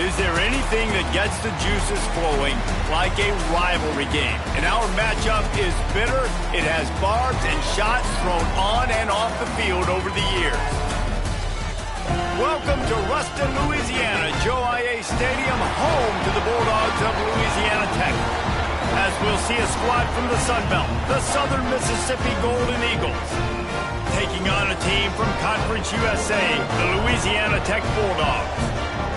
Is there anything that gets the juices flowing like a rivalry game? And our matchup is bitter. It has barbs and shots thrown on and off the field over the years. Welcome to Ruston, Louisiana, Joe IA Stadium, home to the Bulldogs of Louisiana Tech. As we'll see a squad from the Sun Belt, the Southern Mississippi Golden Eagles, taking on a team from Conference USA, the Louisiana Tech Bulldogs.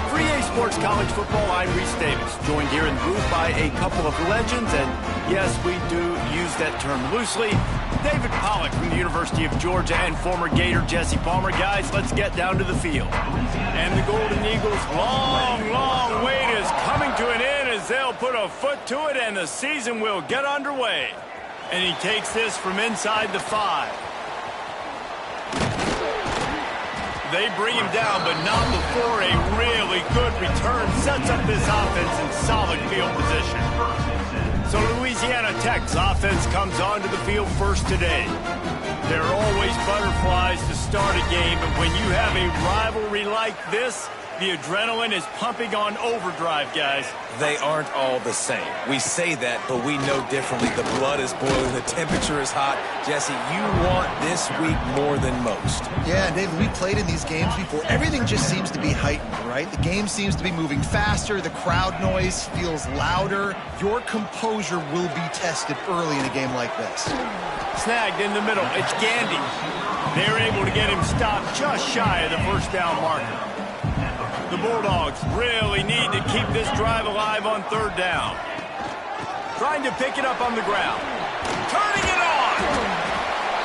For EA Sports College Football, I'm Reese Davis, joined here in the booth by a couple of legends, and yes, we do use that term loosely. David Pollack from the University of Georgia and former Gator Jesse Palmer. Guys, let's get down to the field. And the Golden Eagles' long wait is coming to an end as they'll put a foot to it, and the season will get underway. And he takes this from inside the 5. They bring him down, but not before a really good return sets up this offense in solid field position. So Louisiana Tech's offense comes onto the field first today. There are always butterflies to start a game, but when you have a rivalry like this, the adrenaline is pumping on overdrive, guys. They aren't all the same. We say that, but we know differently. The blood is boiling. The temperature is hot. Jesse, you want this week more than most. Yeah, David, we played in these games before. Everything just seems to be heightened, right? The game seems to be moving faster. The crowd noise feels louder. Your composure will be tested early in a game like this. Snagged in the middle. It's Gandy. They're able to get him stopped just shy of the first down marker. The Bulldogs really need to keep this drive alive on third down. Trying to pick it up on the ground. Turning it on!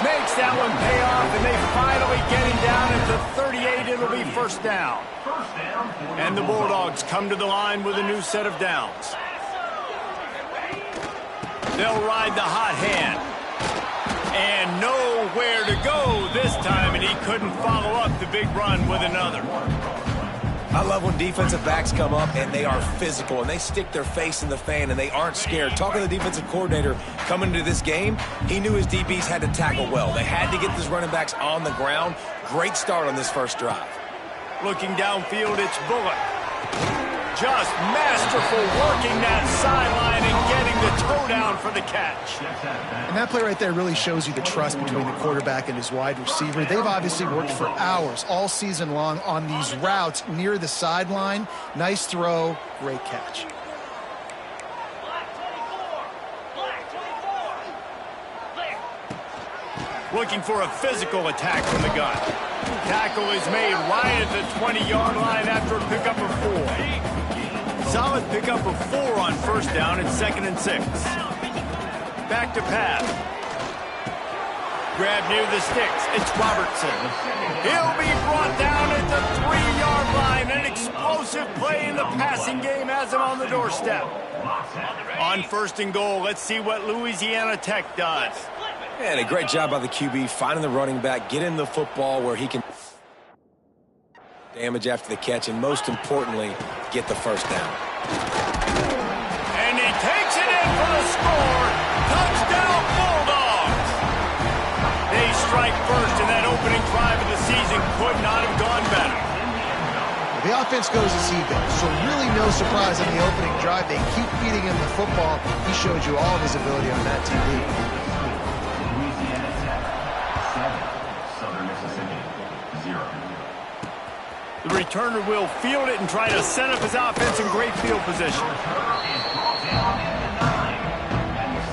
Makes that one pay off, and they finally get him down at the 38. It'll be first down. And the Bulldogs come to the line with a new set of downs. They'll ride the hot hand. And nowhere to go this time, and he couldn't follow up the big run with another. I love when defensive backs come up and they are physical and they stick their face in the fan and they aren't scared. Talking to the defensive coordinator coming into this game, he knew his DBs had to tackle well. They had to get these running backs on the ground. Great start on this first drive. Looking downfield, it's Bullock. Just masterful working that sideline and getting the toe down for the catch. And that play right there really shows you the trust between the quarterback and his wide receiver. They've obviously worked for hours all season long on these routes near the sideline. Nice throw, great catch. Looking for a physical attack from the gun. Tackle is made right at the 20-yard line after a pickup of 4. Solid pickup of 4 on first down at 2nd and 6. Back to pass. Grab near the sticks. It's Robertson. He'll be brought down at the 3-yard line. An explosive play in the passing game has him on the doorstep. On 1st and goal, let's see what Louisiana Tech does. And a great job by the QB finding the running back, getting the football where he can damage after the catch, and most importantly, get the first down. And he takes it in for the score. Touchdown, Bulldogs. They strike first, and that opening drive of the season could not have gone better. The offense goes as he goes, so really no surprise on the opening drive. They keep feeding him the football. He showed you all of his ability on that TV. The returner will field it and try to set up his offense in great field position.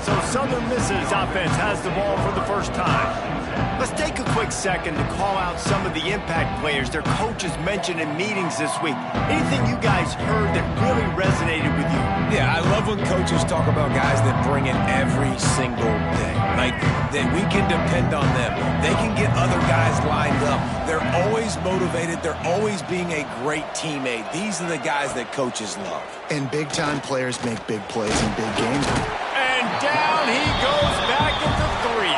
So Southern Miss's offense has the ball for the first time. Let's take a quick second to call out some of the impact players their coaches mentioned in meetings this week. Anything you guys heard that really resonated with you? Yeah, I love when coaches talk about guys that bring in every single day. Like, that we can depend on them. They can get other guys lined up. They're always motivated. They're always being a great teammate. These are the guys that coaches love. And big-time players make big plays in big games. And down he goes back at the 3.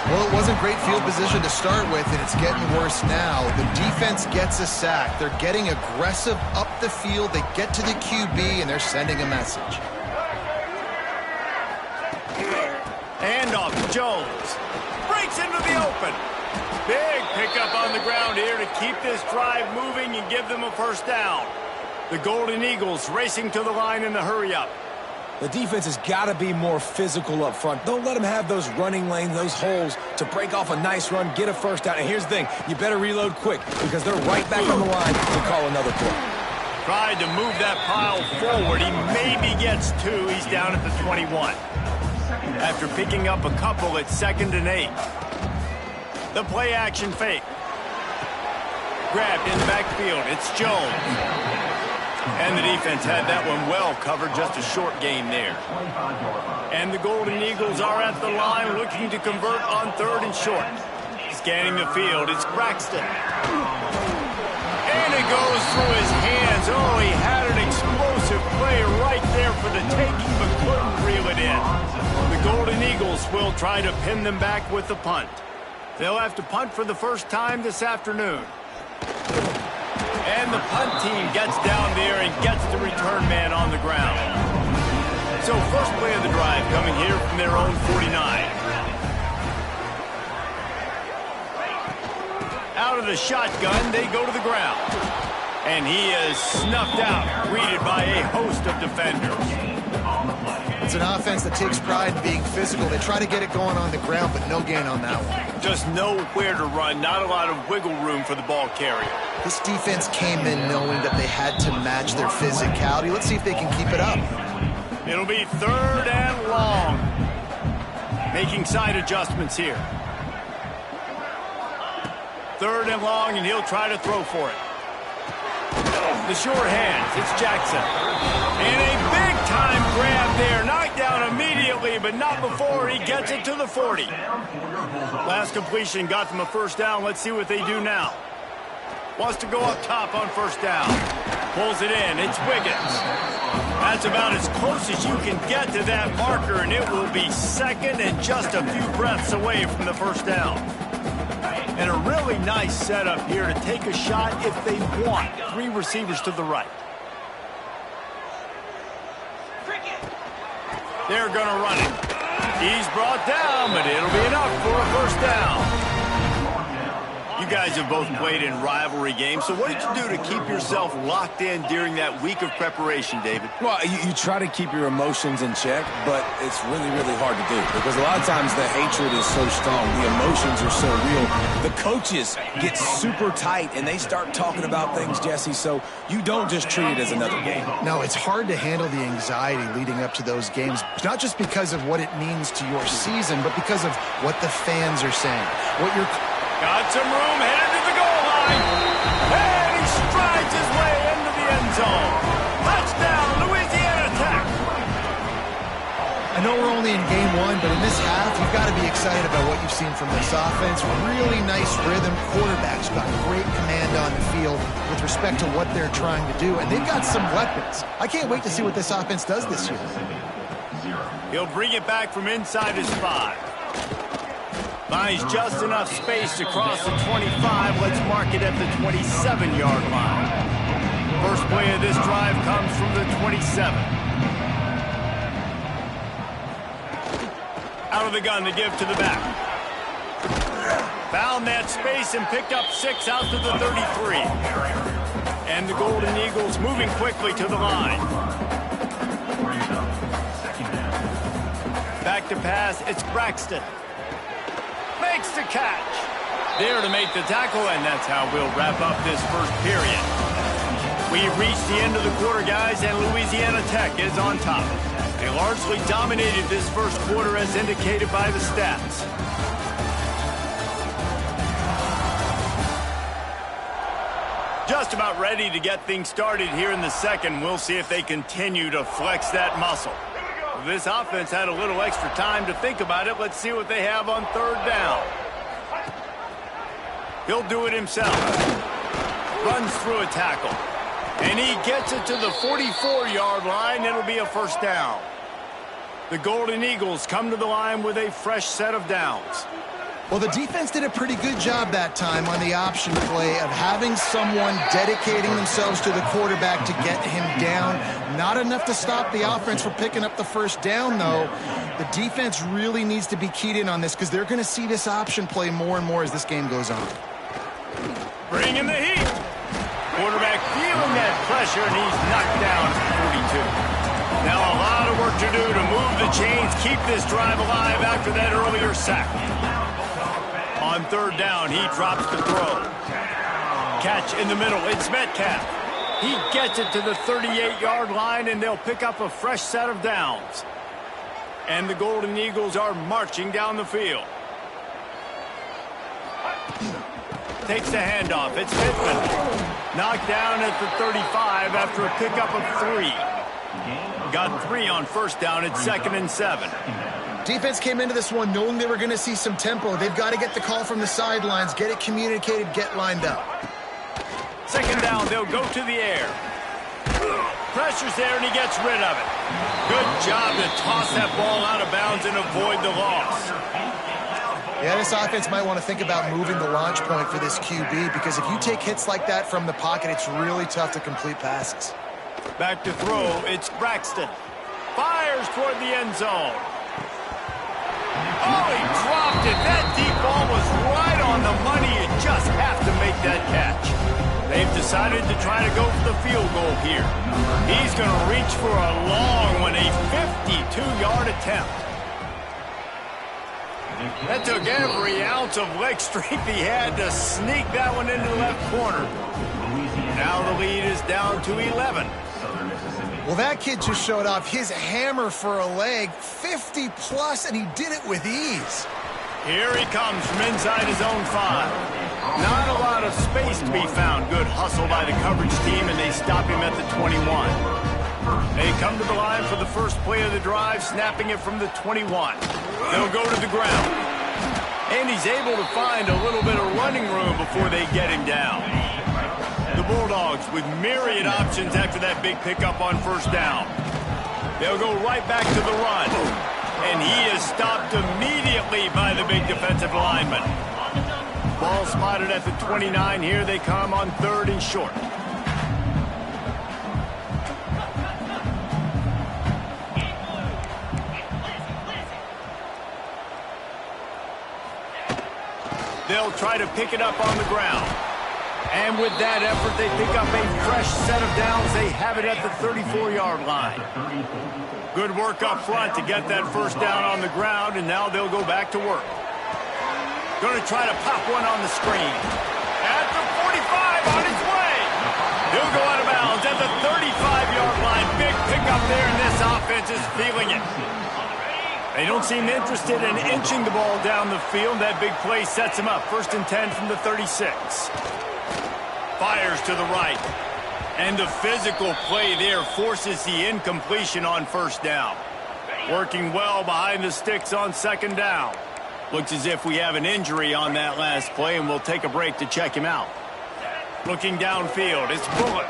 Well, it wasn't great field position to start with, and it's getting worse now. The defense gets a sack. They're getting aggressive up the field. They get to the QB, and they're sending a message. Handoff, Jones. Breaks into the open. Big pickup on the ground here to keep this drive moving and give them a first down. The Golden Eagles racing to the line in the hurry-up. The defense has got to be more physical up front. Don't let them have those running lanes, those holes to break off a nice run, get a first down. And here's the thing, you better reload quick because they're right back on the line to call another play. Tried to move that pile forward. He maybe gets 2. He's down at the 21. After picking up a couple at 2nd and 8. The play action fake. Grabbed in the backfield. It's Jones. And the defense had that one well covered, just a short gain there. And the Golden Eagles are at the line looking to convert on 3rd and short. Scanning the field, it's Braxton. And it goes through his hands. Oh, he had an explosive play right there for the taking, but couldn't reel it in. The Golden Eagles will try to pin them back with the punt. They'll have to punt for the first time this afternoon. And the punt team gets down there and gets the return man on the ground. So first play of the drive coming here from their own 49. Out of the shotgun, they go to the ground. And he is snuffed out, greeted by a host of defenders. It's an offense that takes pride in being physical. They try to get it going on the ground, but no gain on that one. Just nowhere to run, not a lot of wiggle room for the ball carrier. This defense came in knowing that they had to match their physicality. Let's see if they can keep it up. It'll be 3rd and long. Making side adjustments here. 3rd and long, and he'll try to throw for it. The short hands, it's Jackson. And a big-time grab there. Knocked down immediately, but not before he gets it to the 40. Last completion got them a first down. Let's see what they do now. Wants to go up top on first down. Pulls it in. It's Wiggins. That's about as close as you can get to that marker, and it will be 2nd and just a few breaths away from the first down. And a really nice setup here to take a shot if they want. 3 receivers to the right. They're going to run it. He's brought down, but it'll be enough for a first down. You guys have both played in rivalry games, so what did you do to keep yourself locked in during that week of preparation, David? Well, you try to keep your emotions in check, but it's really, really hard to do because a lot of times the hatred is so strong, the emotions are so real. The coaches get super tight, and they start talking about things, Jesse, so you don't just treat it as another game. No, it's hard to handle the anxiety leading up to those games, not just because of what it means to your season, but because of what the fans are saying, what you're... Got some room, headed to the goal line. And he strides his way into the end zone. Touchdown, Louisiana Tech. I know we're only in game 1, but in this half, you've got to be excited about what you've seen from this offense. Really nice rhythm. Quarterback's got great command on the field with respect to what they're trying to do. And they've got some weapons. I can't wait to see what this offense does this year. He'll bring it back from inside his 5. Finds just enough space to cross the 25. Let's mark it at the 27-yard line. First play of this drive comes from the 27. Out of the gun to give to the back. Found that space and picked up 6 out to the 33. And the Golden Eagles moving quickly to the line. Back to pass, it's Braxton. Makes the catch. There to make the tackle, and that's how we'll wrap up this first period. We've reached the end of the quarter, guys, and Louisiana Tech is on top. They largely dominated this first quarter as indicated by the stats. Just about ready to get things started here in the second. We'll see if they continue to flex that muscle. This offense had a little extra time to think about it. Let's see what they have on 3rd down. He'll do it himself. Runs through a tackle. And he gets it to the 44-yard line. It'll be a first down. The Golden Eagles come to the line with a fresh set of downs. Well, the defense did a pretty good job that time on the option play of having someone dedicating themselves to the quarterback to get him down. Not enough to stop the offense from picking up the first down, though. The defense really needs to be keyed in on this because they're going to see this option play more and more as this game goes on. Bring in the heat. Quarterback feeling that pressure, and he's knocked down at 42. Now a lot of work to do to move the chains, keep this drive alive after that earlier sack. On third down, he drops the throw. Catch in the middle, it's Metcalf. He gets it to the 38-yard line, and they'll pick up a fresh set of downs. And the Golden Eagles are marching down the field. Takes the handoff. It's Pittman. Knocked down at the 35 after a pickup of 3. Got 3 on first down. It's 2nd and 7. Defense came into this one knowing they were going to see some tempo. They've got to get the call from the sidelines, get it communicated, get lined up. 2nd down, they'll go to the air. Pressure's there, and he gets rid of it. Good job to toss that ball out of bounds and avoid the loss. Yeah, this offense might want to think about moving the launch point for this QB, because if you take hits like that from the pocket, it's really tough to complete passes. Back to throw, it's Braxton. Fires toward the end zone. Oh, he dropped it. That deep ball was right on the money. You just have to make that catch. They've decided to try to go for the field goal here. He's going to reach for a long one, a 52-yard attempt. That took every ounce of leg strength he had to sneak that one into the left corner. Now the lead is down to 11. Well, that kid just showed off his hammer for a leg, 50-plus, and he did it with ease. Here he comes from inside his own 5. Not a lot of space to be found. Good hustle by the coverage team, and they stop him at the 21. They come to the line for the first play of the drive, snapping it from the 21. They'll go to the ground. And he's able to find a little bit of running room before they get him down. The Bulldogs with myriad options after that big pickup on first down. They'll go right back to the run. And he is stopped immediately by the big defensive lineman. Ball spotted at the 29. Here they come on 3rd and short. They'll try to pick it up on the ground. And with that effort, they pick up a fresh set of downs. They have it at the 34-yard line. Good work up front to get that first down on the ground, and now they'll go back to work. Going to try to pop one on the screen. At the 45, on its way. He'll go out of bounds at the 35-yard line. Big pickup there, and this offense is feeling it. They don't seem interested in inching the ball down the field. That big play sets him up. 1st and 10 from the 36. Fires to the right. And the physical play there forces the incompletion on first down. Working well behind the sticks on 2nd down. Looks as if we have an injury on that last play, and we'll take a break to check him out. Looking downfield, it's Bullock.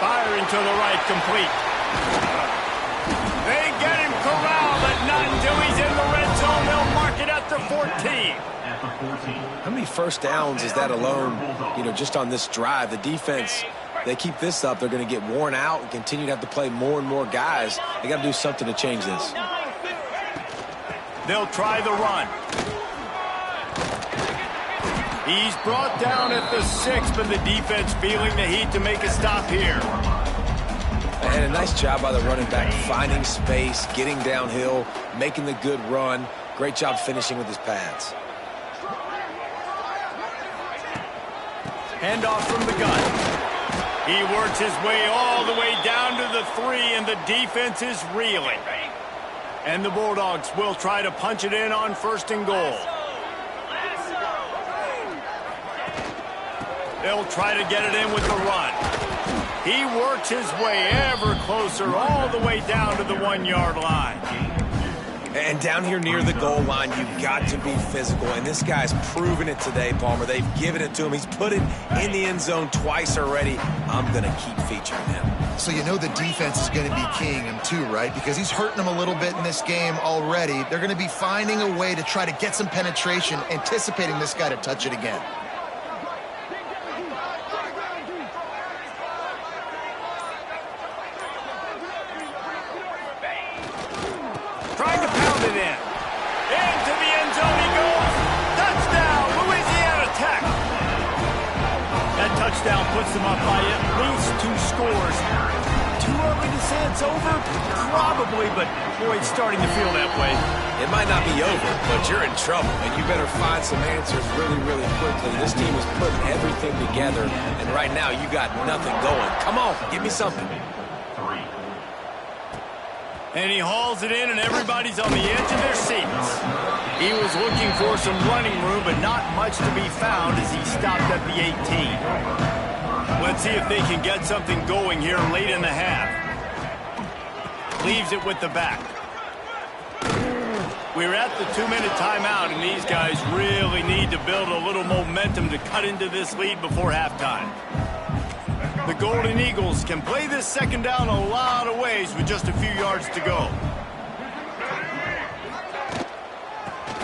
Firing to the right, complete. They get him corralled, but not until he's in the red zone. They'll mark it at the 14. How many first downs is that alone, just on this drive? The defense, they keep this up, they're going to get worn out and continue to have to play more and more guys. They got to do something to change this. They'll try the run. He's brought down at the 6, but the defense feeling the heat to make a stop here. And a nice job by the running back, finding space, getting downhill, making the good run. Great job finishing with his pads. Handoff from the gun. He works his way all the way down to the 3, and the defense is reeling. And the Bulldogs will try to punch it in on 1st and goal. They'll try to get it in with the run. He works his way ever closer all the way down to the 1-yard line. And down here near the goal line, you've got to be physical. And this guy's proven it today, Palmer. They've given it to him. He's put it in the end zone twice already. I'm going to keep featuring him. So you know the defense is going to be keying him too, right? Because he's hurting them a little bit in this game already. They're going to be finding a way to try to get some penetration, anticipating this guy to touch it again. Trying to pound it in. Into the end zone he goes. Touchdown, Louisiana Tech. That puts them up by at least 2 scores. Too early to say it's over? Probably, but boy, it's starting to feel that way. It might not be over, but you're in trouble, and you better find some answers really, really quickly. This team is putting everything together, and right now you got nothing going. Come on, give me something. And he hauls it in, and everybody's on the edge of their seats. He was looking for some running room, but not much to be found as he stopped at the 18. Let's see if they can get something going here late in the half. Leaves it with the back. We're at the 2-minute timeout, and these guys really need to build a little momentum to cut into this lead before halftime. The Golden Eagles can play this second down a lot of ways with just a few yards to go.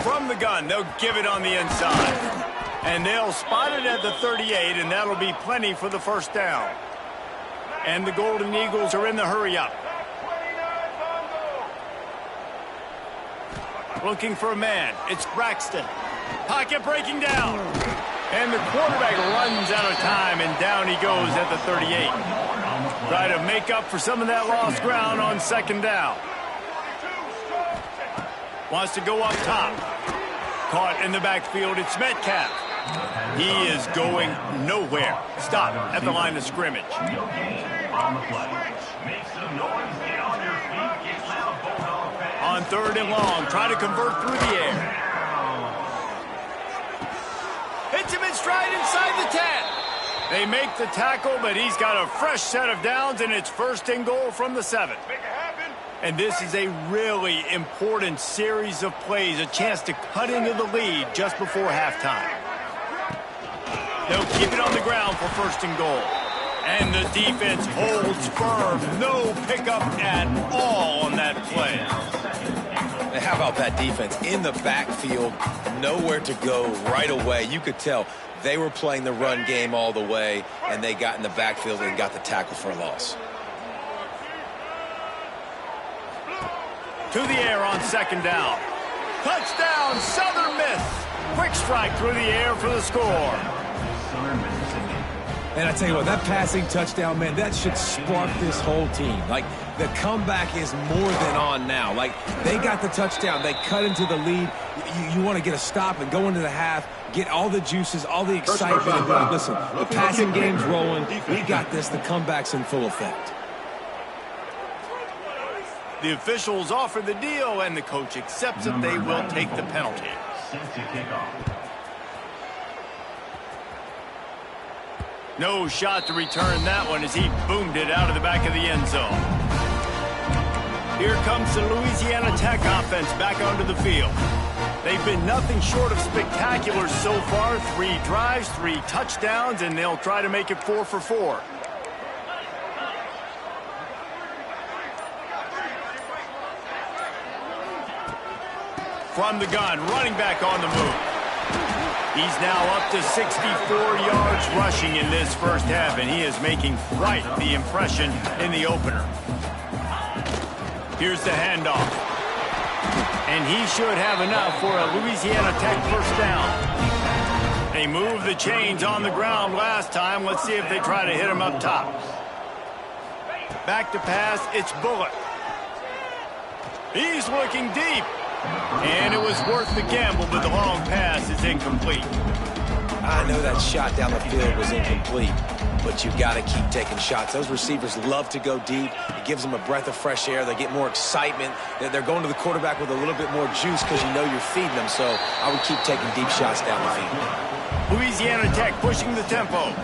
From the gun, they'll give it on the inside. And they'll spot it at the 38, and that'll be plenty for the first down. And the Golden Eagles are in the hurry-up. Looking for a man. It's Braxton. Pocket breaking down. And the quarterback runs out of time, and down he goes at the 38. Try to make up for some of that lost ground on second down. Wants to go up top. Caught in the backfield. It's Metcalf. He is going nowhere. Stop at the line of scrimmage. On 3rd and long, try to convert through the air. Hits him in stride inside the 10. They make the tackle, but he's got a fresh set of downs, and it's 1st and goal from the 7. And this is a really important series of plays, a chance to cut into the lead just before halftime. They'll keep it on the ground for 1st and goal. And the defense holds firm. No pickup at all on that play. And how about that defense in the backfield, nowhere to go right away. You could tell they were playing the run game all the way, and they got in the backfield and got the tackle for a loss. To the air on 2nd down. Touchdown, Southern Miss. Quick strike through the air for the score. And I tell you what, that passing touchdown, man, that should spark this whole team. Like, the comeback is more than on now. Like, they got the touchdown. They cut into the lead. You want to get a stop and go into the half, get all the juices, all the excitement. And be like, listen, the passing game's rolling. We got this. The comeback's in full effect. The officials offer the deal, and the coach accepts it. They will take the penalty. No shot to return that one as he boomed it out of the back of the end zone. Here comes the Louisiana Tech offense back onto the field. They've been nothing short of spectacular so far. 3 drives, 3 touchdowns, and they'll try to make it 4 for 4. From the gun, running back on the move. He's now up to 64 yards rushing in this first half, and he is making quite the impression in the opener. Here's the handoff. And he should have enough for a Louisiana Tech first down. They moved the chains on the ground last time. Let's see if they try to hit him up top. Back to pass, it's Bullock. He's looking deep. And it was worth the gamble, but the long pass is incomplete. I know that shot down the field was incomplete, but you got to keep taking shots. Those receivers love to go deep. It gives them a breath of fresh air. They get more excitement. They're going to the quarterback with a little bit more juice because you know you're feeding them. So I would keep taking deep shots down the field. Louisiana Tech pushing the tempo.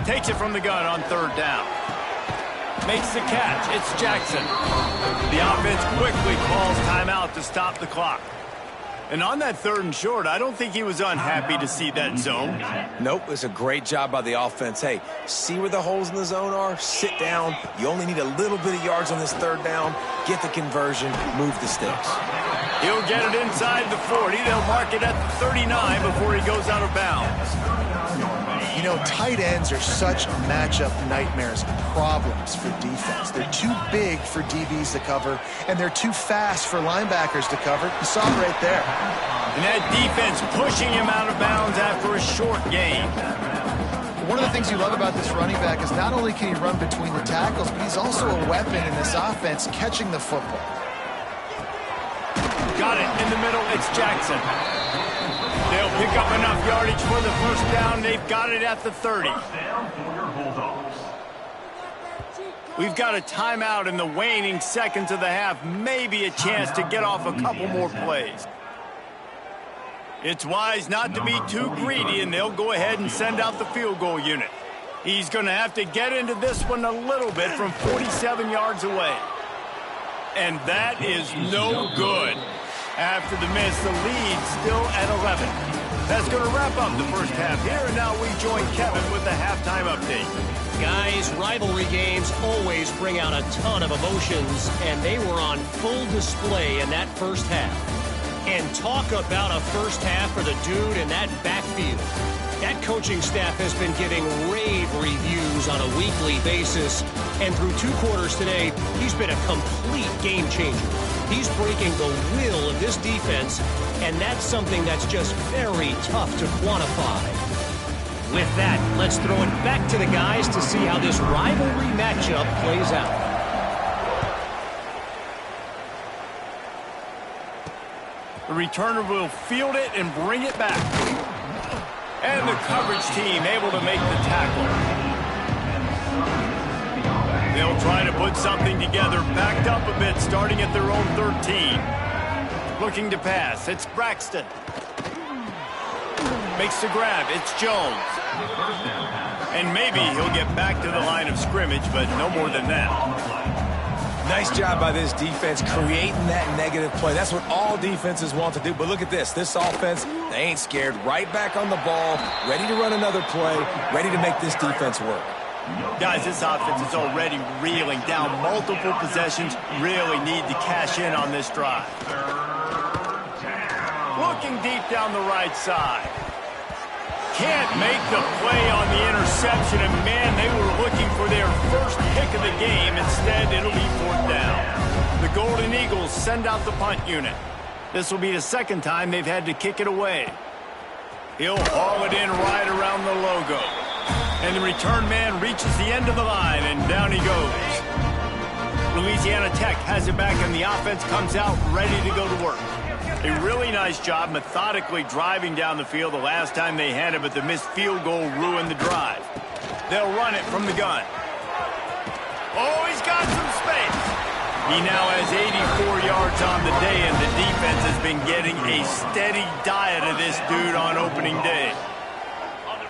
Takes it from the gun on 3rd down. Makes the catch. It's Jackson. The offense quickly calls timeout to stop the clock. And on that 3rd and short, I don't think he was unhappy to see that zone. Nope, it's a great job by the offense. Hey, see where the holes in the zone are? Sit down. You only need a little bit of yards on this 3rd down. Get the conversion. Move the sticks. He'll get it inside the 40. They'll mark it at the 39 before he goes out of bounds. You know, tight ends are such matchup nightmares and problems for defense. They're too big for DBs to cover, and they're too fast for linebackers to cover. You saw it right there. And that defense pushing him out of bounds after a short gain. One of the things you love about this running back is not only can he run between the tackles, but he's also a weapon in this offense catching the football. Got it in the middle. It's Jackson. They'll pick up enough yardage for the first down. They've got it at the 30. We've got a timeout in the waning seconds of the half. Maybe a chance to get off a couple more plays. It's wise not to be too greedy, and they'll go ahead and send out the field goal unit. He's going to have to get into this one a little bit from 47 yards away. And that is no good. After the miss, the lead still at 11. That's going to wrap up the first half here, and now we join Kevin with the halftime update. Guys, rivalry games always bring out a ton of emotions, and they were on full display in that first half. And talk about a first half for the dude in that backfield. That coaching staff has been giving rave reviews on a weekly basis, and through 2 quarters today, he's been a complete game changer. He's breaking the will of this defense, and that's something that's just very tough to quantify. With that, let's throw it back to the guys to see how this rivalry matchup plays out. The returner will field it and bring it back. And the coverage team able to make the tackle. They'll try to put something together, backed up a bit, starting at their own 13. Looking to pass. It's Braxton. Makes the grab. It's Jones. And maybe he'll get back to the line of scrimmage, but no more than that. Nice job by this defense creating that negative play. That's what all defenses want to do. But look at this. This offense, they ain't scared. Right back on the ball, ready to run another play, ready to make this defense work. Guys, this offense is already reeling down multiple possessions. Really need to cash in on this drive. Looking deep down the right side. Can't make the play on the interception, and man, they were looking for their first pick of the game. Instead, it'll be 4th down. The Golden Eagles send out the punt unit. This will be the second time they've had to kick it away. He'll haul it in right around the logo. And the return man reaches the end of the line, and down he goes. Louisiana Tech has it back, and the offense comes out ready to go to work. A really nice job methodically driving down the field the last time they had it, but the missed field goal ruined the drive. They'll run it from the gun. Oh, he's got some space. He now has 84 yards on the day, and the defense has been getting a steady diet of this dude on opening day.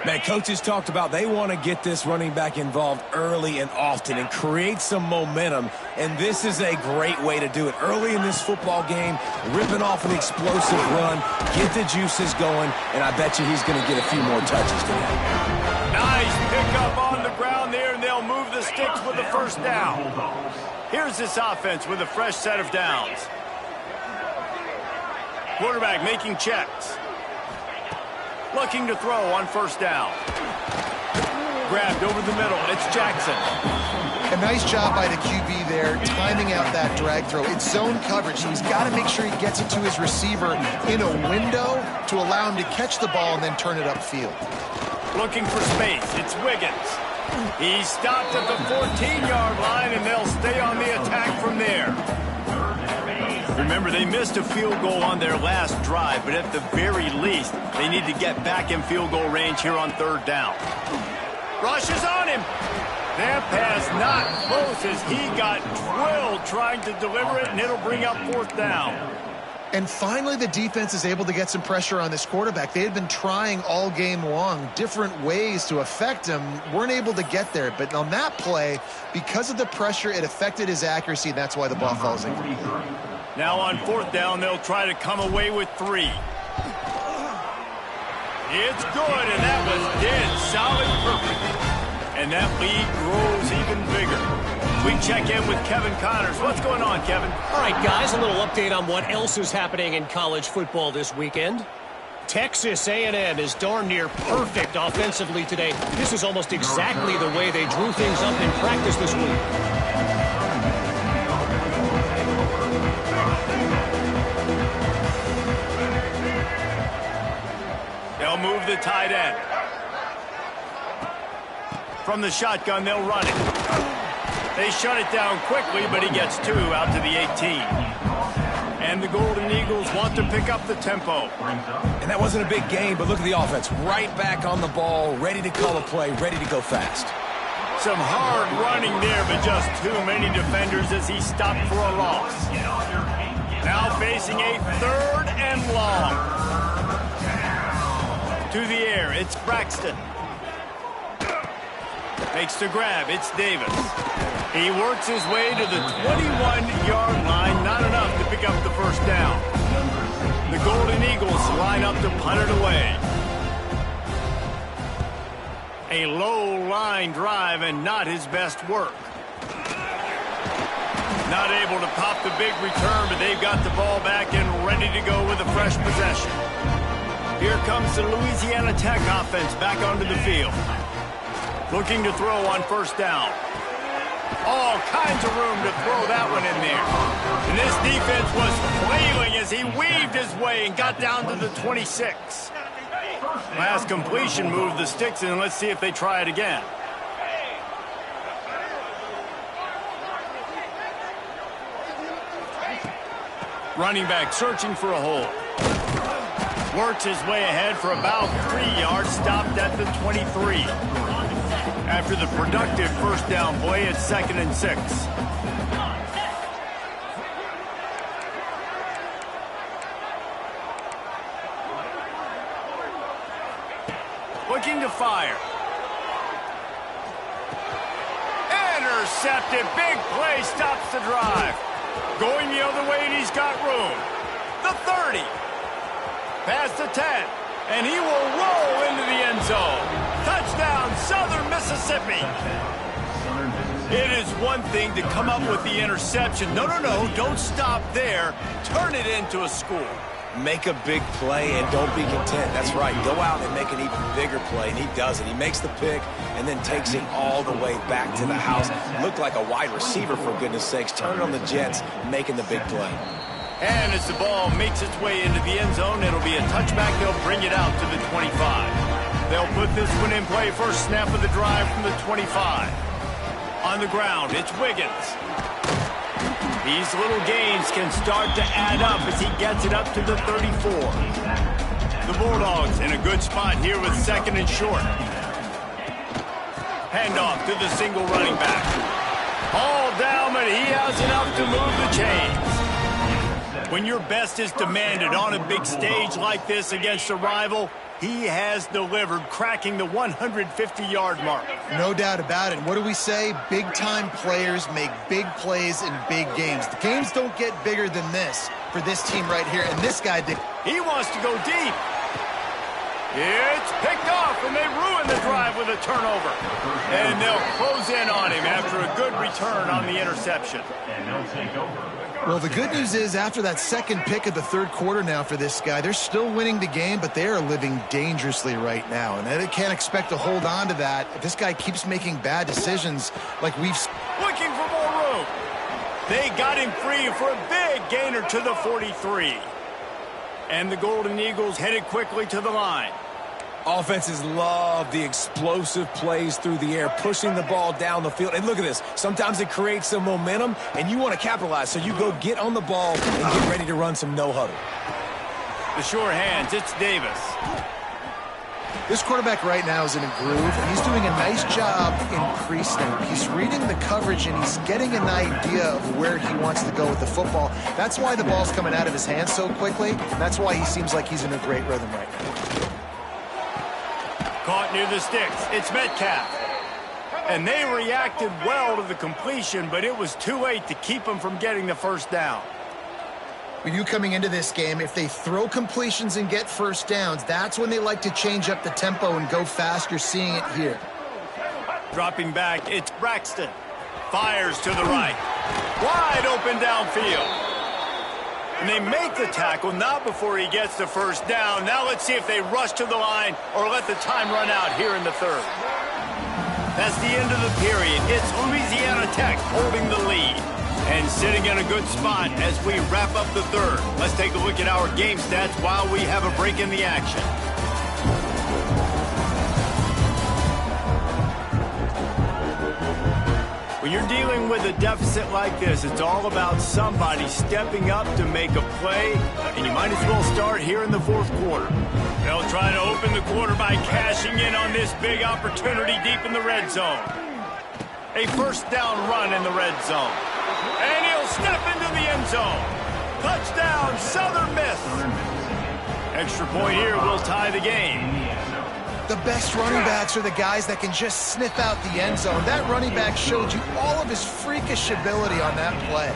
Man, coaches talked about they want to get this running back involved early and often and create some momentum, and this is a great way to do it. Early in this football game, ripping off an explosive run, get the juices going, and I bet you he's going to get a few more touches today. Nice pickup on the ground there, and they'll move the sticks with the first down. Here's this offense with a fresh set of downs. Quarterback making checks. Looking to throw on first down. Grabbed over the middle. It's Jackson. A nice job by the QB there, timing out that drag throw. It's zone coverage, so he's got to make sure he gets it to his receiver in a window to allow him to catch the ball and then turn it upfield. Looking for space. It's Wiggins. He's stopped at the 14-yard line, and they'll stay on the attack from there. Remember, they missed a field goal on their last drive, but at the very least, they need to get back in field goal range here on 3rd down. Rush is on him. That pass not close as he got drilled trying to deliver it, and it'll bring up 4th down. And finally, the defense is able to get some pressure on this quarterback. They had been trying all game long different ways to affect him, weren't able to get there. But on that play, because of the pressure, it affected his accuracy, and that's why the ball falls incomplete. Now on 4th down, they'll try to come away with 3. It's good, and that was dead solid perfect. And that lead grows even bigger. We check in with Kevin Connors. What's going on, Kevin? All right, guys, a little update on what else is happening in college football this weekend. Texas A&M is darn near perfect offensively today. This is almost exactly the way they drew things up in practice this week. They'll move the tight end. From the shotgun, they'll run it. They shut it down quickly, but he gets 2 out to the 18. And the Golden Eagles want to pick up the tempo. And that wasn't a big gain, but look at the offense. Right back on the ball, ready to call a play, ready to go fast. Some hard running there, but just too many defenders as he stopped for a loss. Now facing a 3rd and long. To the air, it's Braxton. Makes the grab, it's Davis. He works his way to the 21-yard line, not enough to pick up the first down. The Golden Eagles line up to punt it away. A low line drive and not his best work. Not able to pop the big return, but they've got the ball back and ready to go with a fresh possession. Here comes the Louisiana Tech offense back onto the field. Looking to throw on first down. All kinds of room to throw that one in there. And this defense was flailing as he weaved his way and got down to the 26. Last completion moved the sticks in. Let's see if they try it again. Running back searching for a hole. Works his way ahead for about 3 yards, stopped at the 23. After the productive first down play, it's 2nd and 6. Looking to fire. Intercepted. Big play stops the drive. Going the other way, and he's got room. The 30. Past the 10. And he will roll into the end zone. Touchdown, Southern Mississippi. It is one thing to come up with the interception. No, don't stop there. Turn it into a score. Make a big play and don't be content. That's right. Go out and make an even bigger play, and he does it. He makes the pick and then takes it all the way back to the house. Looked like a wide receiver, for goodness sakes. Turn on the Jets, making the big play. And as the ball makes its way into the end zone, it'll be a touchback. They'll bring it out to the 25. They'll put this one in play. First snap of the drive from the 25. On the ground, it's Wiggins. These little gains can start to add up as he gets it up to the 34. The Bulldogs in a good spot here with 2nd and short. Handoff to the single running back. All down, but he has enough to move the chains. When your best is demanded on a big stage like this against a rival, he has delivered, cracking the 150-yard mark. No doubt about it. What do we say? Big-time players make big plays in big games. The games don't get bigger than this for this team right here, and this guy did. He wants to go deep. It's picked off, and they ruin the drive with a turnover. And they'll close in on him after a good return on the interception. And they'll take over. Well, the good news is after that second pick of the 3rd quarter now for this guy, they're still winning the game, but they are living dangerously right now. And they can't expect to hold on to that if this guy keeps making bad decisions like we've... Looking for more room. They got him free for a big gainer to the 43. And the Golden Eagles headed quickly to the line. Offenses love the explosive plays through the air, pushing the ball down the field. And look at this. Sometimes it creates some momentum, and you want to capitalize. So you go get on the ball and get ready to run some no-huddle. The sure hands, it's Davis. This quarterback right now is in a groove, and he's doing a nice job in pre-snap. He's reading the coverage, and he's getting an idea of where he wants to go with the football. That's why the ball's coming out of his hands so quickly. That's why he seems like he's in a great rhythm right now. Caught near the sticks. It's Metcalf. And they reacted well to the completion, but it was too late to keep them from getting the first down. When you coming into this game, if they throw completions and get first downs, that's when they like to change up the tempo and go fast. You're seeing it here. Dropping back, it's Braxton. Fires to the right. Wide open downfield. And they make the tackle, not before he gets the first down. Now let's see if they rush to the line or let the time run out here in the third. That's the end of the period. It's Louisiana Tech holding the lead and sitting in a good spot as we wrap up the third. Let's take a look at our game stats while we have a break in the action. When you're dealing with a deficit like this, it's all about somebody stepping up to make a play, and you might as well start here in the fourth quarter. They'll try to open the quarter by cashing in on this big opportunity deep in the red zone. A first down run in the red zone. And he'll step into the end zone. Touchdown, Southern Miss. Extra point here will tie the game. The best running backs are the guys that can just sniff out the end zone. That running back showed you all of his freakish ability on that play.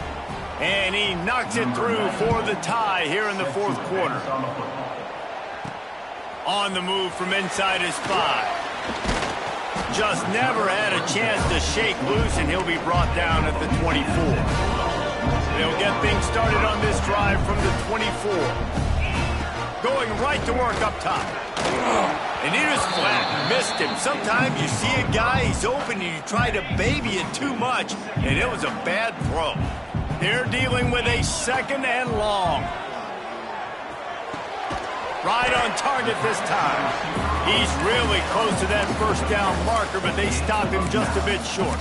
And he knocks it through for the tie here in the fourth quarter. On the move from inside his 5. Just never had a chance to shake loose, and he'll be brought down at the 24. They'll get things started on this drive from the 24. Going right to work up top. And he was flat, missed him. Sometimes you see a guy, he's open, and you try to baby it too much, and it was a bad throw. They're dealing with a second and long. Right on target this time. He's really close to that first down marker, but they stop him just a bit short.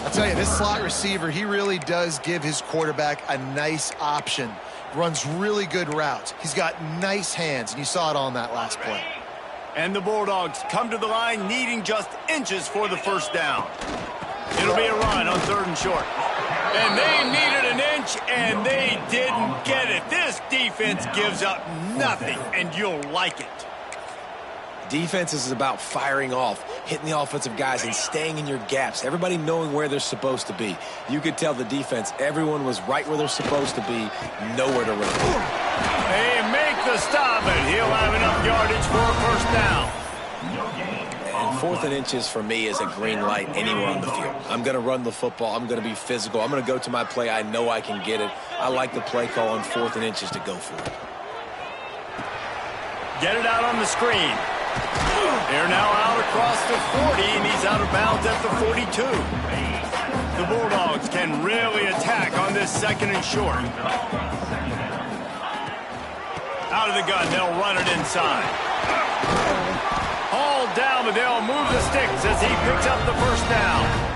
I'll tell you, this slot receiver, he really does give his quarterback a nice option. Runs really good routes. He's got nice hands, and you saw it on that last play. And the Bulldogs come to the line needing just inches for the first down. It'll be a run on third and short. And they needed an inch, and they didn't get it. This defense gives up nothing, and you'll like it. Defense is about firing off, hitting the offensive guys, and staying in your gaps. Everybody knowing where they're supposed to be. You could tell the defense, everyone was right where they're supposed to be, nowhere to run. They make the stop, and he'll have enough yardage for a first down. And fourth and inches for me is a green light anywhere on the field. I'm going to run the football. I'm going to be physical. I'm going to go to my play. I know I can get it. I like the play call on fourth and inches to go for it. Get it out on the screen. They're now out across the 40, and he's out of bounds at the 42. The Bulldogs can really attack on this second and short. Out of the gun, they'll run it inside. Hauled down, but they'll move the sticks as he picks up the first down.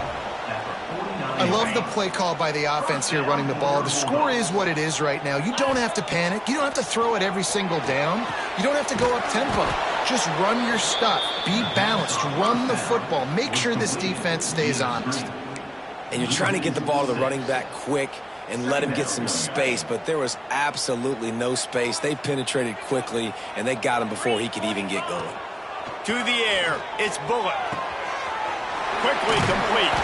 I love the play call by the offense here running the ball. The score is what it is right now. You don't have to panic. You don't have to throw it every single down. You don't have to go up tempo. Just run your stuff. Be balanced. Run the football. Make sure this defense stays honest. And you're trying to get the ball to the running back quick and let him get some space, but there was absolutely no space. They penetrated quickly, and they got him before he could even get going. To the air, it's Bullock. Quickly complete.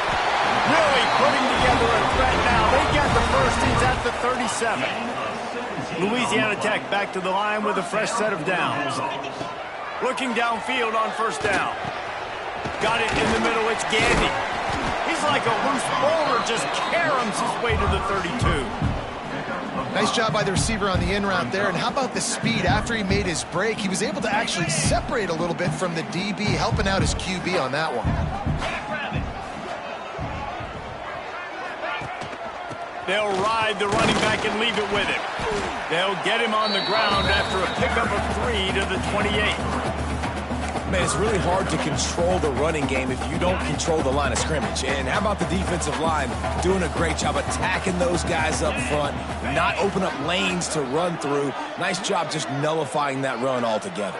Really putting together a threat now. They get the first. He's at the 37. Louisiana Tech back to the line with a fresh set of downs. Looking downfield on first down. Got it in the middle. It's Gandy. He's like a loose bowler, just caroms his way to the 32. Nice job by the receiver on the in route there. And how about the speed? After he made his break, he was able to actually separate a little bit from the DB, helping out his QB on that one. They'll ride the running back and leave it with him. They'll get him on the ground after a pickup of 3 to the 28. Man, it's really hard to control the running game if you don't control the line of scrimmage. And how about the defensive line doing a great job attacking those guys up front, not open up lanes to run through. Nice job just nullifying that run altogether.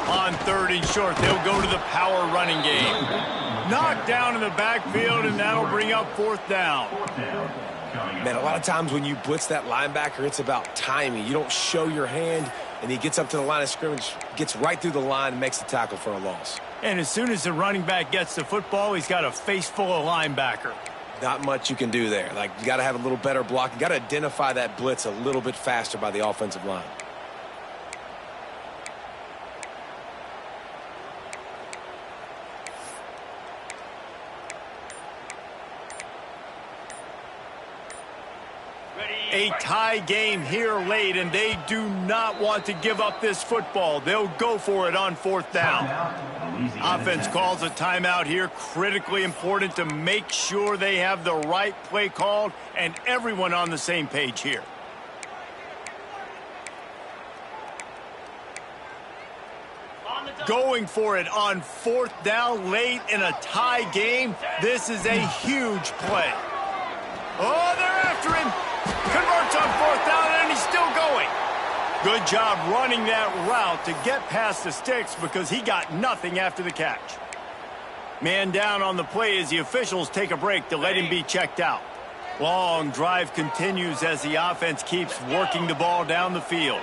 On third and short, they'll go to the power running game. Knocked down in the backfield, and that'll bring up fourth down. Man, a lot of times when you blitz that linebacker, it's about timing. You don't show your hand, and he gets up to the line of scrimmage, gets right through the line, and makes the tackle for a loss. And as soon as the running back gets the football, he's got a face full of linebacker. Not much you can do there. Like, you got to have a little better block. You got to identify that blitz a little bit faster by the offensive line. A tie game here late, and they do not want to give up this football. They'll go for it on 4th down. Offense calls a timeout here. Critically important to make sure they have the right play called and everyone on the same page here. Going for it on 4th down late in a tie game. This is a huge play. Oh, they're after him. Converts on 4th down, and he's still going. Good job running that route to get past the sticks because he got nothing after the catch. Man down on the play as the officials take a break to let him be checked out. Long drive continues as the offense keeps working the ball down the field.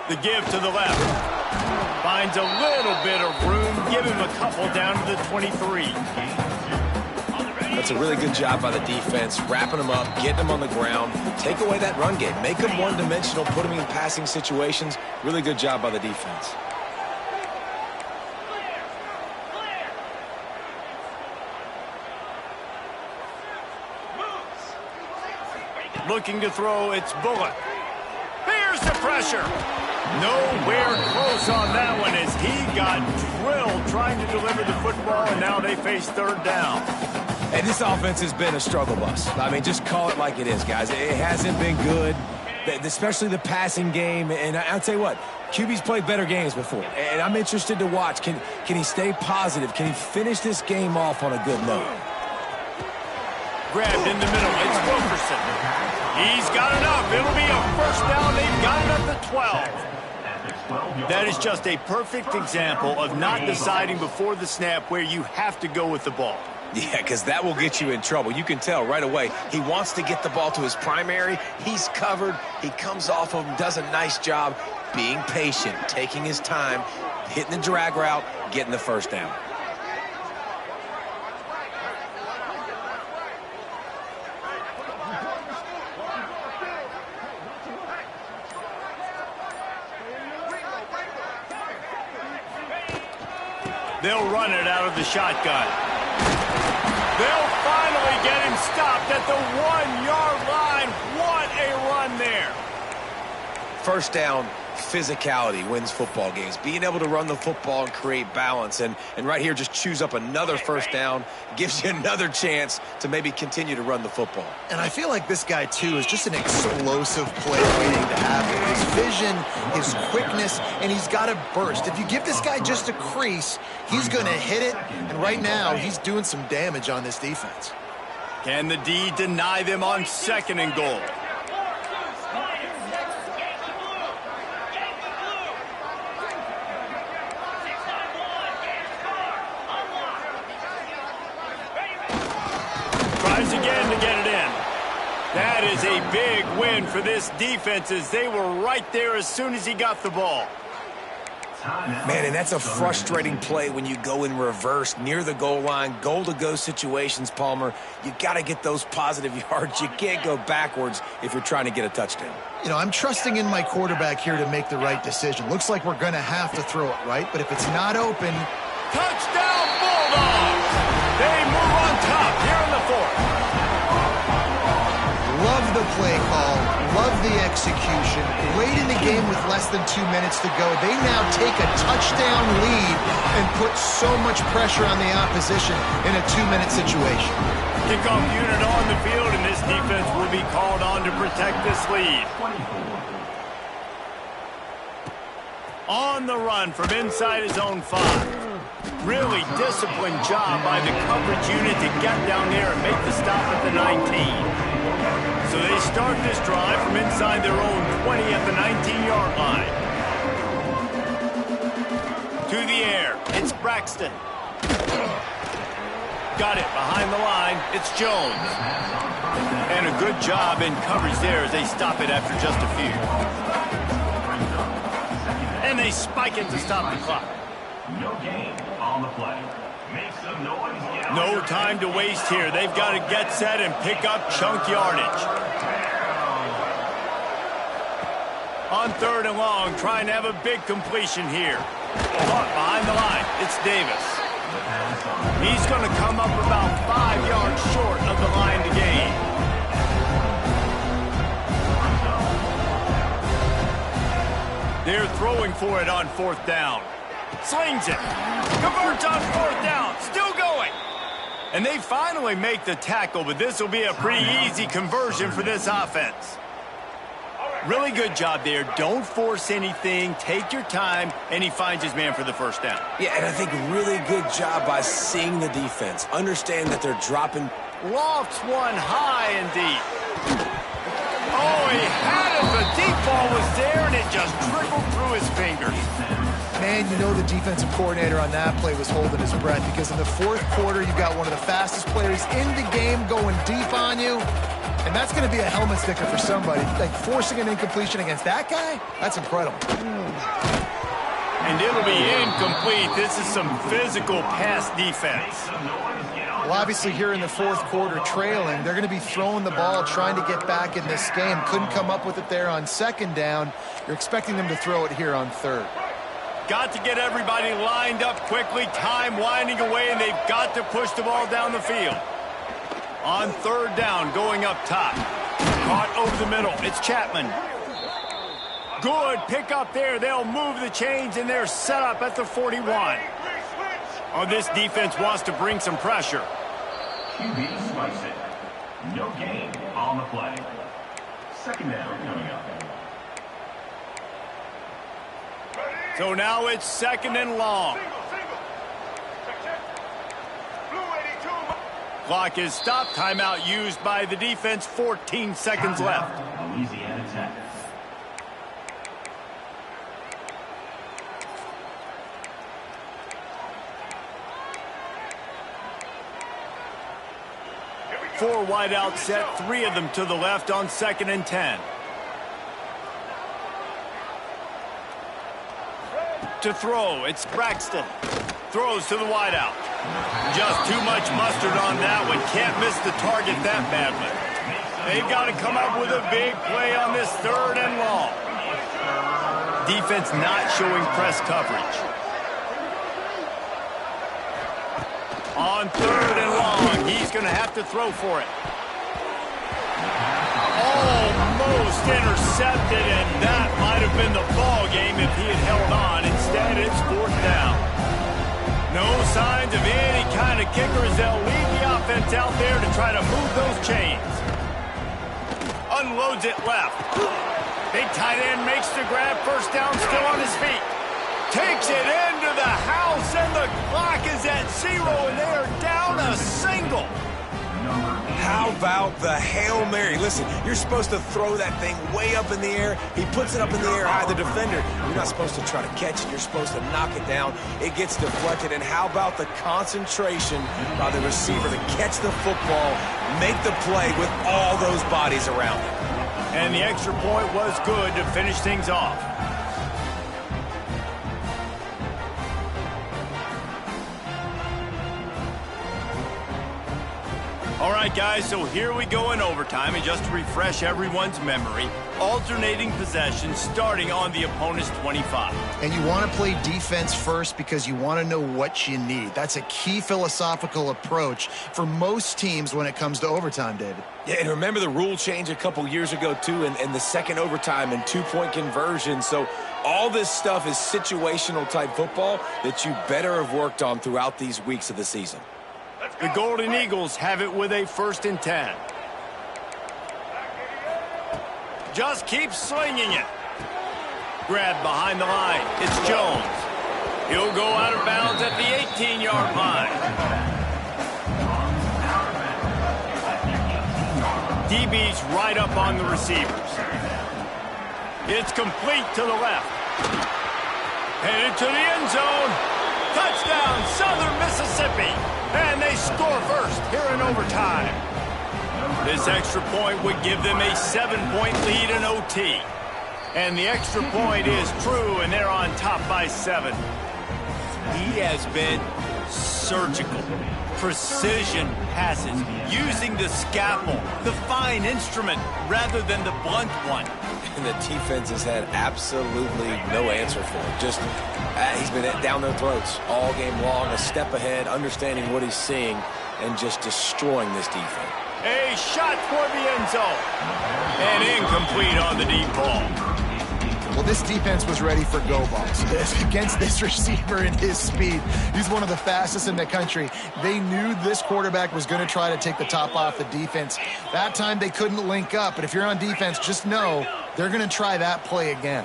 The give to the left. Finds a little bit of room. Give him a couple down to the 23. That's a really good job by the defense, wrapping them up, getting them on the ground. Take away that run game. Make them one-dimensional, put them in passing situations. Really good job by the defense. Looking to throw, it's Bullock. Here's the pressure. Nowhere close on that one as he got drilled trying to deliver the football, and now they face 3rd down. And this offense has been a struggle bus. I mean, just call it like it is, guys. It hasn't been good, especially the passing game. And I'll tell you what, QB's played better games before. And I'm interested to watch. Can he stay positive? Can he finish this game off on a good note? Grabbed in the middle. It's Wilkerson. He's got enough. It'll be a 1st down. They've got it at the 12. That is just a perfect example of not deciding before the snap where you have to go with the ball. Yeah, because that will get you in trouble. You can tell right away. He wants to get the ball to his primary. He's covered. He comes off of him, does a nice job being patient, taking his time, hitting the drag route, getting the 1st down. They'll run it out of the shotgun. They'll finally get him stopped at the 1-yard line. What a run there. 1st down, physicality wins football games. Being able to run the football and create balance. And right here, just choose up another 1st down. Gives you another chance to maybe continue to run the football. And I feel like this guy, too, is just an explosive play waiting to happen. His vision, his quickness, and he's got a burst. If you give this guy just a crease, he's going to hit it. And right now, he's doing some damage on this defense. Can the D deny them on 2nd and goal? Tries again to get it in. That is a big win for this defense as they were right there as soon as he got the ball. Man, and that's a frustrating play when you go in reverse near the goal line, goal-to-go situations, Palmer. You got to get those positive yards. You can't go backwards if you're trying to get a touchdown. You know, I'm trusting in my quarterback here to make the right decision. Looks like we're going to have to throw it, right? But if it's not open... Touchdown, Bulldogs! They move on top here in the 4th. Love the play call, love the execution. Late in the game with less than 2 minutes to go, they now take a touchdown lead and put so much pressure on the opposition in a 2-minute situation. Kickoff unit on the field, and this defense will be called on to protect this lead. On the run from inside his own 5. Really disciplined job by the coverage unit to get down there and make the stop at the 19. So they start this drive from inside their own 20 at the 19-yard line. To the air, it's Braxton. Got it behind the line, it's Jones. And a good job in coverage there as they stop it after just a few. And they spike it to stop the clock. No gain on the play. Make some noise. No time to waste here. They've got to get set and pick up chunk yardage. On 3rd and long, trying to have a big completion here. Caught behind the line. It's Davis. He's going to come up about 5 yards short of the line to gain. They're throwing for it on 4th down. Slings it. Converts on 4th down. Still going. And they finally make the tackle, but this will be a pretty easy conversion for this offense. Really good job there. Don't force anything. Take your time, and he finds his man for the 1st down. Yeah, and I think really good job by seeing the defense. Understand that they're dropping. Lofts one high and deep. Oh, he had it. The deep ball was there, and it just trickled through his fingers. Man, you know the defensive coordinator on that play was holding his breath, because in the 4th quarter, you've got one of the fastest players in the game going deep on you. And that's going to be a helmet sticker for somebody. Like, forcing an incompletion against that guy, that's incredible. And it'll be incomplete. This is some physical pass defense. Well, obviously, here in the 4th quarter trailing, they're going to be throwing the ball, trying to get back in this game. Couldn't come up with it there on 2nd down. You're expecting them to throw it here on 3rd. Got to get everybody lined up quickly. Time winding away, and they've got to push the ball down the field. On 3rd down, going up top. Caught over the middle. It's Chapman. Good pick up there. They'll move the chains, and they're set up at the 41. Oh, this defense wants to bring some pressure. QB spikes it. No gain on the play. 2nd down coming up. So now it's 2nd and long. Clock is stopped. Timeout used by the defense. 14 seconds left. Louisiana Tech. Four wide out set, 3 of them to the left on 2nd and 10. To throw, it's Braxton. Throws to the wide out. Just too much mustard on that one. Can't miss the target that badly. They've got to come up with a big play on this 3rd and long. Defense not showing press coverage. On 3rd and long, he's going to have to throw for it. Almost intercepted, and that might have been the ball game if he had held on. Instead, it's 4th down. No signs of any kind of kickers. They'll lead the offense out there to try to move those chains. Unloads it left. Big tight end makes the grab. 1st down, still on his feet. Takes it into the house, and the clock is at 0, and they are down a single. How about the Hail Mary? Listen, you're supposed to throw that thing way up in the air. He puts it up in the air high, the defender. You're not supposed to try to catch it. You're supposed to knock it down. It gets deflected. And how about the concentration by the receiver to catch the football, make the play with all those bodies around him. And the extra point was good to finish things off. All right, guys, so here we go in overtime, and just to refresh everyone's memory, alternating possessions starting on the opponent's 25. And you want to play defense first because you want to know what you need. That's a key philosophical approach for most teams when it comes to overtime, David. Yeah, and remember the rule change a couple years ago, too, and the second overtime and 2-point conversion. So all this stuff is situational type football that you better have worked on throughout these weeks of the season. The Golden Eagles have it with a 1st and 10. Just keep slinging it. Grab behind the line. It's Jones. He'll go out of bounds at the 18-yard line. DB's right up on the receivers. It's complete to the left. Headed to the end zone. Touchdown, Southern Mississippi. And they score first here in overtime. This extra point would give them a 7-point lead in OT. And the extra point is true, and they're on top by 7. He has been surgical. Precision passes, using the scalpel, the fine instrument, rather than the blunt one. And the defense has had absolutely no answer for him. Just, he's been down their throats all game long, a step ahead, understanding what he's seeing, and just destroying this defense. A shot toward the end zone. And incomplete on the deep ball. Well, this defense was ready for go balls. Against this receiver and his speed, he's one of the fastest in the country. They knew this quarterback was going to try to take the top off the defense. That time they couldn't link up, but if you're on defense, just know they're going to try that play again.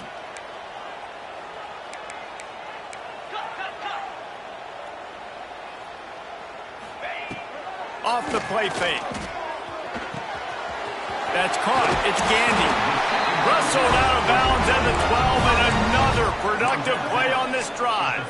Off the play fake. That's caught. It's Gandy. Wrestled out of bounds at the 12, and another productive play on this drive.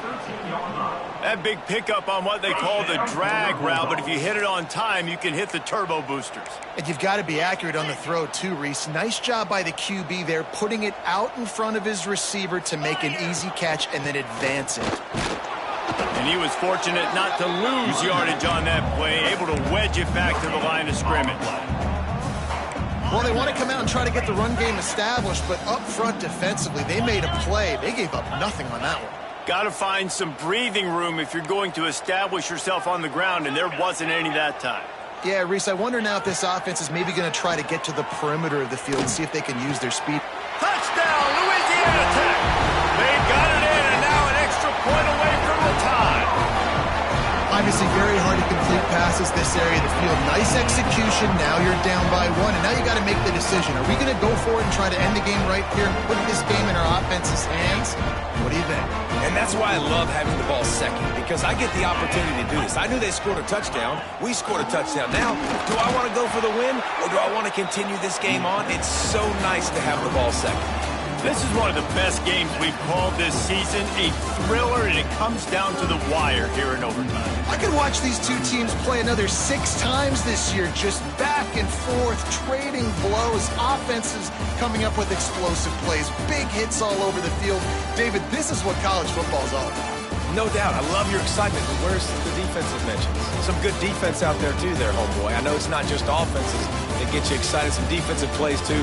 That big pickup on what they call the drag route, but if you hit it on time, you can hit the turbo boosters. And you've got to be accurate on the throw too, Reese. Nice job by the QB there, putting it out in front of his receiver to make an easy catch and then advance it. And he was fortunate not to lose yardage on that play, able to wedge it back to the line of scrimmage. Well, they want to come out and try to get the run game established, but up front defensively, they made a play. They gave up nothing on that one. Got to find some breathing room if you're going to establish yourself on the ground, and there wasn't any that time. Yeah, Reese, I wonder now if this offense is maybe going to try to get to the perimeter of the field and see if they can use their speed. Touchdown, Louisiana Tech! They've got it in, and now an extra point away from the tie. Obviously, very hard to complete passes this area of the field. Nice execution. Now you're down by one, and now you got to make the decision. Are we going to go for it and try to end the game right here and put this game in our offense's hands? What do you think? And that's why I love having the ball second, because I get the opportunity to do this. I knew they scored a touchdown. We scored a touchdown. Now, do I want to go for the win, or do I want to continue this game on? It's so nice to have the ball second. This is one of the best games we've called this season, a thriller, and it comes down to the wire here in overtime. I could watch these two teams play another 6 times this year, just back and forth, trading blows, offenses coming up with explosive plays, big hits all over the field. David, this is what college football is all about. No doubt. I love your excitement, but where's the defensive mentions? Some good defense out there, too, there, homeboy. I know it's not just offenses that get you excited. Some defensive plays, too.